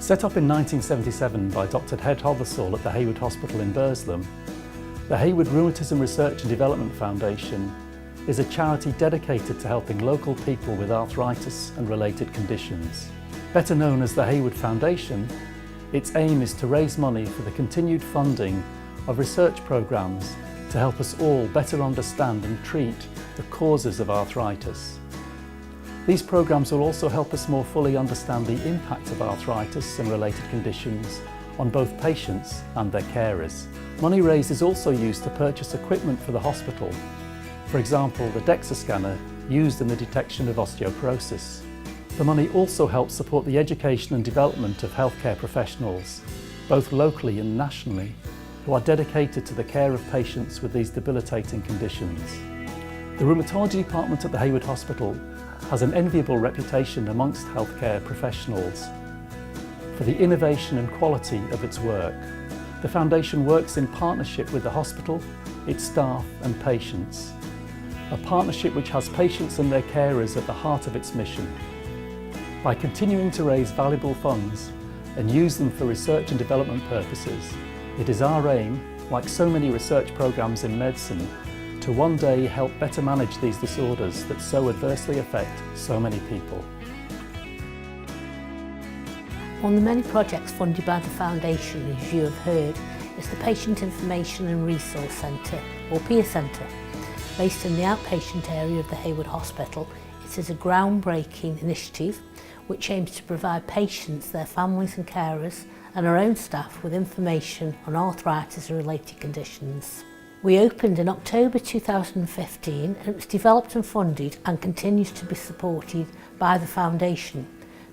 Set up in 1977 by Dr. Ted Hothersall at the Haywood Hospital in Burslem, the Haywood Rheumatism Research and Development Foundation is a charity dedicated to helping local people with arthritis and related conditions. Better known as the Haywood Foundation, its aim is to raise money for the continued funding of research programmes to help us all better understand and treat the causes of arthritis. These programmes will also help us more fully understand the impact of arthritis and related conditions on both patients and their carers. Money raised is also used to purchase equipment for the hospital, for example the DEXA scanner used in the detection of osteoporosis. The money also helps support the education and development of healthcare professionals, both locally and nationally, who are dedicated to the care of patients with these debilitating conditions. The rheumatology department at the Haywood Hospital has an enviable reputation amongst healthcare professionals for the innovation and quality of its work. The Foundation works in partnership with the hospital, its staff and patients, a partnership which has patients and their carers at the heart of its mission. By continuing to raise valuable funds and use them for research and development purposes, it is our aim, like so many research programmes in medicine, to one day help better manage these disorders that so adversely affect so many people. One of the many projects funded by the Foundation, as you have heard, is the Patient Information and Resource Centre, or PIA Centre. Based in the outpatient area of the Haywood Hospital, it is a groundbreaking initiative which aims to provide patients, their families and carers, and our own staff with information on arthritis and related conditions. We opened in October 2015 and it was developed and funded and continues to be supported by the Foundation.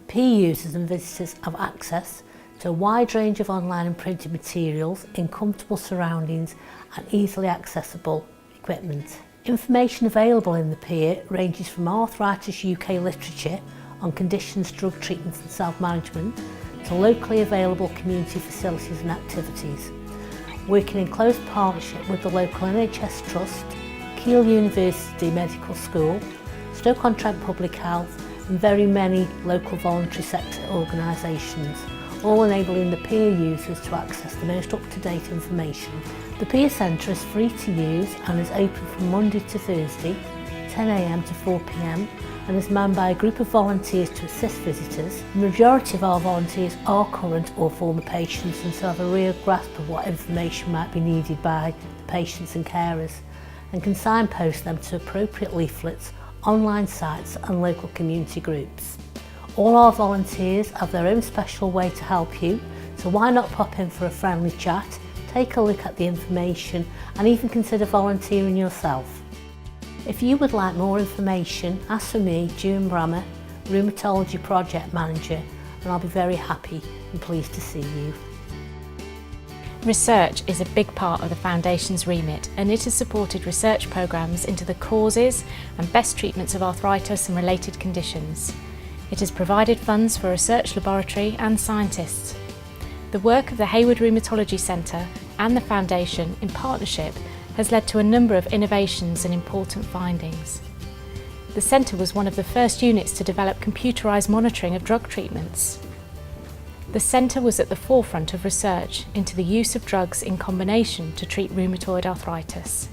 PIA users and visitors have access to a wide range of online and printed materials in comfortable surroundings and easily accessible equipment. Information available in the PIA ranges from Arthritis UK literature on conditions, drug treatments and self-management to locally available community facilities and activities. Working in close partnership with the local NHS Trust, Keele University Medical School, Stoke-on-Trent Public Health and very many local voluntary sector organisations, all enabling the PIA users to access the most up-to-date information. The PIA Centre is free to use and is open from Monday to Thursday, 10 AM to 4 PM, and is manned by a group of volunteers to assist visitors. The majority of our volunteers are current or former patients and so have a real grasp of what information might be needed by the patients and carers, and can signpost them to appropriate leaflets, online sites and local community groups. All our volunteers have their own special way to help you, so why not pop in for a friendly chat, take a look at the information and even consider volunteering yourself. If you would like more information, ask for me, June Brammer, Rheumatology Project Manager, and I'll be very happy and pleased to see you. Research is a big part of the Foundation's remit, and it has supported research programmes into the causes and best treatments of arthritis and related conditions. It has provided funds for a research laboratory and scientists. The work of the Haywood Rheumatology Centre and the Foundation in partnership has led to a number of innovations and important findings. The centre was one of the first units to develop computerised monitoring of drug treatments. The centre was at the forefront of research into the use of drugs in combination to treat rheumatoid arthritis.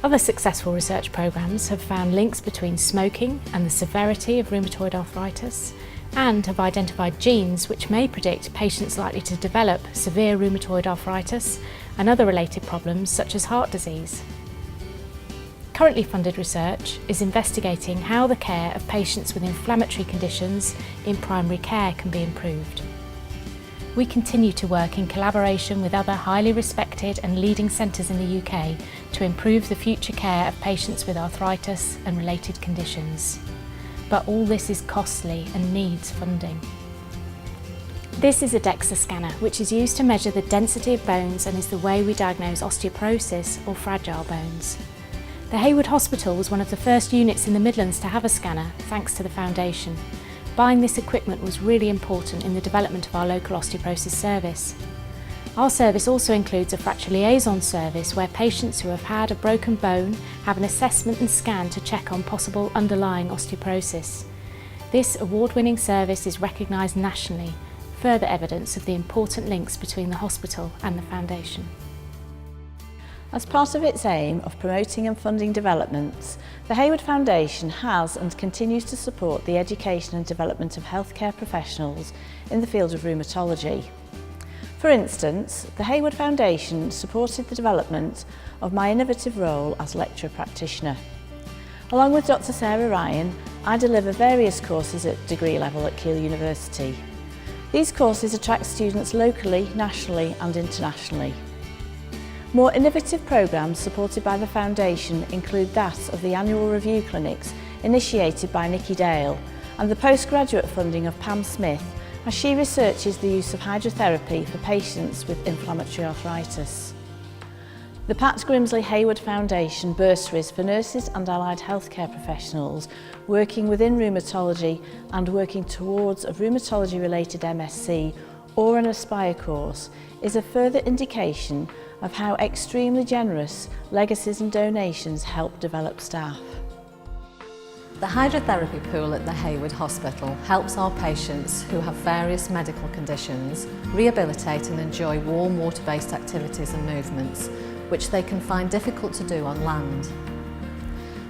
Other successful research programmes have found links between smoking and the severity of rheumatoid arthritis and have identified genes which may predict patients likely to develop severe rheumatoid arthritis and other related problems such as heart disease. Currently funded research is investigating how the care of patients with inflammatory conditions in primary care can be improved. We continue to work in collaboration with other highly respected and leading centres in the UK to improve the future care of patients with arthritis and related conditions. But all this is costly and needs funding. This is a DEXA scanner, which is used to measure the density of bones and is the way we diagnose osteoporosis or fragile bones. The Haywood Hospital was one of the first units in the Midlands to have a scanner, thanks to the Foundation. Buying this equipment was really important in the development of our local osteoporosis service. Our service also includes a fracture liaison service where patients who have had a broken bone have an assessment and scan to check on possible underlying osteoporosis. This award-winning service is recognised nationally further evidence of the important links between the hospital and the foundation. As part of its aim of promoting and funding developments, the Haywood Foundation has and continues to support the education and development of healthcare professionals in the field of rheumatology. For instance, the Haywood Foundation supported the development of my innovative role as lecturer practitioner. Along with Dr. Sarah Ryan, I deliver various courses at degree level at Keele University. These courses attract students locally, nationally and internationally. More innovative programmes supported by the Foundation include that of the annual review clinics initiated by Nikki Dale and the postgraduate funding of Pam Smith as she researches the use of hydrotherapy for patients with inflammatory arthritis. The Pat Grimsley Haywood Foundation bursaries for nurses and allied healthcare professionals working within rheumatology and working towards a rheumatology-related MSc or an Aspire course is a further indication of how extremely generous legacies and donations help develop staff. The hydrotherapy pool at the Haywood Hospital helps our patients who have various medical conditions rehabilitate and enjoy warm water-based activities and movements, which they can find difficult to do on land.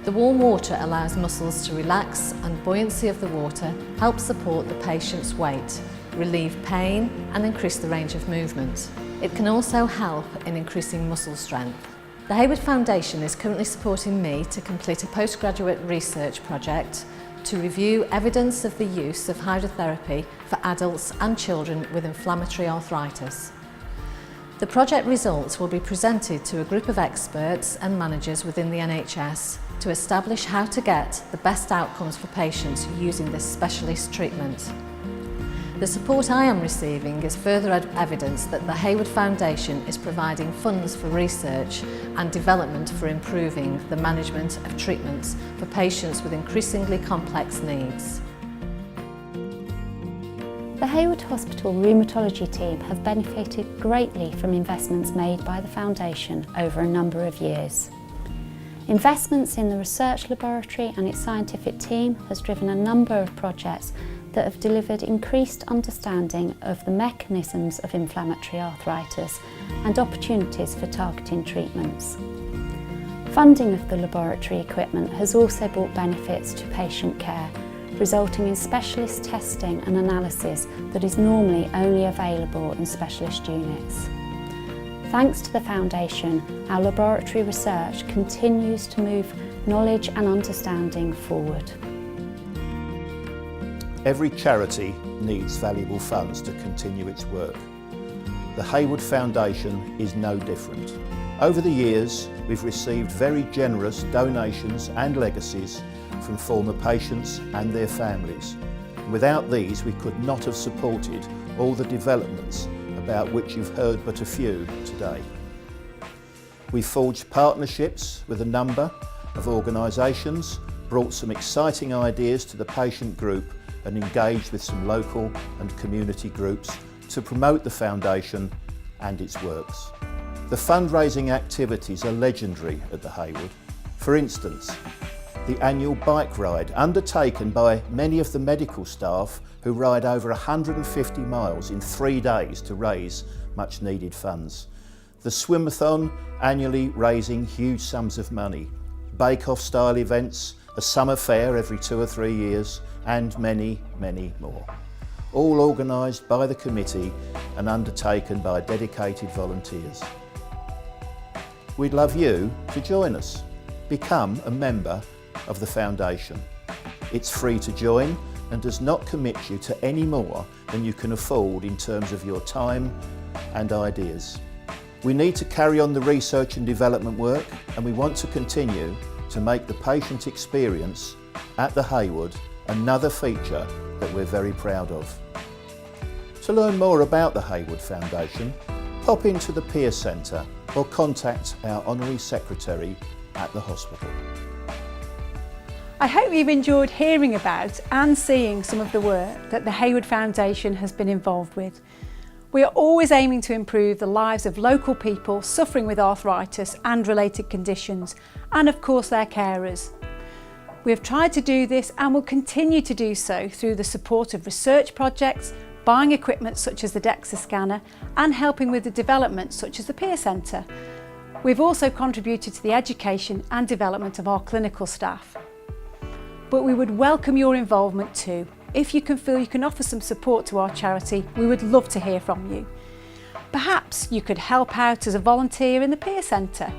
The warm water allows muscles to relax and buoyancy of the water helps support the patient's weight, relieve pain and increase the range of movement. It can also help in increasing muscle strength. The Haywood Foundation is currently supporting me to complete a postgraduate research project to review evidence of the use of hydrotherapy for adults and children with inflammatory arthritis. The project results will be presented to a group of experts and managers within the NHS to establish how to get the best outcomes for patients using this specialist treatment. The support I am receiving is further evidence that the Haywood Foundation is providing funds for research and development for improving the management of treatments for patients with increasingly complex needs. The Haywood Hospital Rheumatology team have benefited greatly from investments made by the Foundation over a number of years. Investments in the research laboratory and its scientific team has driven a number of projects that have delivered increased understanding of the mechanisms of inflammatory arthritis and opportunities for targeting treatments. Funding of the laboratory equipment has also brought benefits to patient care, resulting in specialist testing and analysis that is normally only available in specialist units. Thanks to the Foundation, our laboratory research continues to move knowledge and understanding forward. Every charity needs valuable funds to continue its work. The Haywood Foundation is no different. Over the years, we've received very generous donations and legacies from former patients and their families. Without these, we could not have supported all the developments about which you've heard but a few today. We forged partnerships with a number of organisations, brought some exciting ideas to the patient group and engaged with some local and community groups to promote the Foundation and its works. The fundraising activities are legendary at the Haywood. For instance, the annual bike ride undertaken by many of the medical staff who ride over 150 miles in 3 days to raise much needed funds. The swimathon annually raising huge sums of money. Bake-off style events, a summer fair every 2 or 3 years, and many, many more. All organised by the committee and undertaken by dedicated volunteers. We'd love you to join us. Become a member of the Foundation. It's free to join and does not commit you to any more than you can afford in terms of your time and ideas. We need to carry on the research and development work, and we want to continue to make the patient experience at the Haywood another feature that we're very proud of. To learn more about the Haywood Foundation, pop into the Peer Centre or contact our Honorary Secretary at the hospital. I hope you've enjoyed hearing about and seeing some of the work that the Haywood Foundation has been involved with. We are always aiming to improve the lives of local people suffering with arthritis and related conditions, and of course their carers. We have tried to do this and will continue to do so through the support of research projects, buying equipment such as the DEXA scanner and helping with the development such as the peer centre. We've also contributed to the education and development of our clinical staff. But we would welcome your involvement too. If you can feel you can offer some support to our charity, we would love to hear from you. Perhaps you could help out as a volunteer in the peer centre,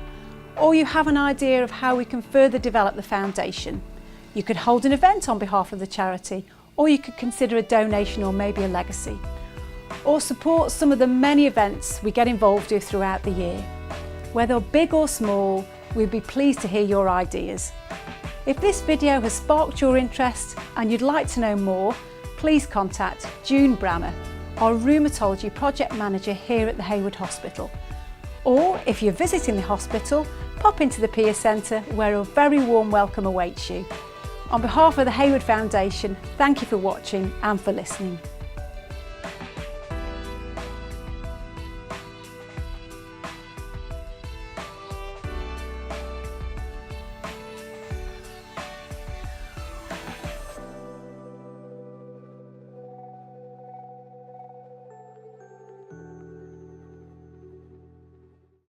or you have an idea of how we can further develop the foundation. You could hold an event on behalf of the charity, or you could consider a donation or maybe a legacy, or support some of the many events we get involved with throughout the year. Whether big or small, we'd be pleased to hear your ideas. If this video has sparked your interest and you'd like to know more, please contact June Brammer, our Rheumatology Project Manager here at the Haywood Hospital. Or if you're visiting the hospital, pop into the Peer Centre where a very warm welcome awaits you. On behalf of the Haywood Foundation, thank you for watching and for listening.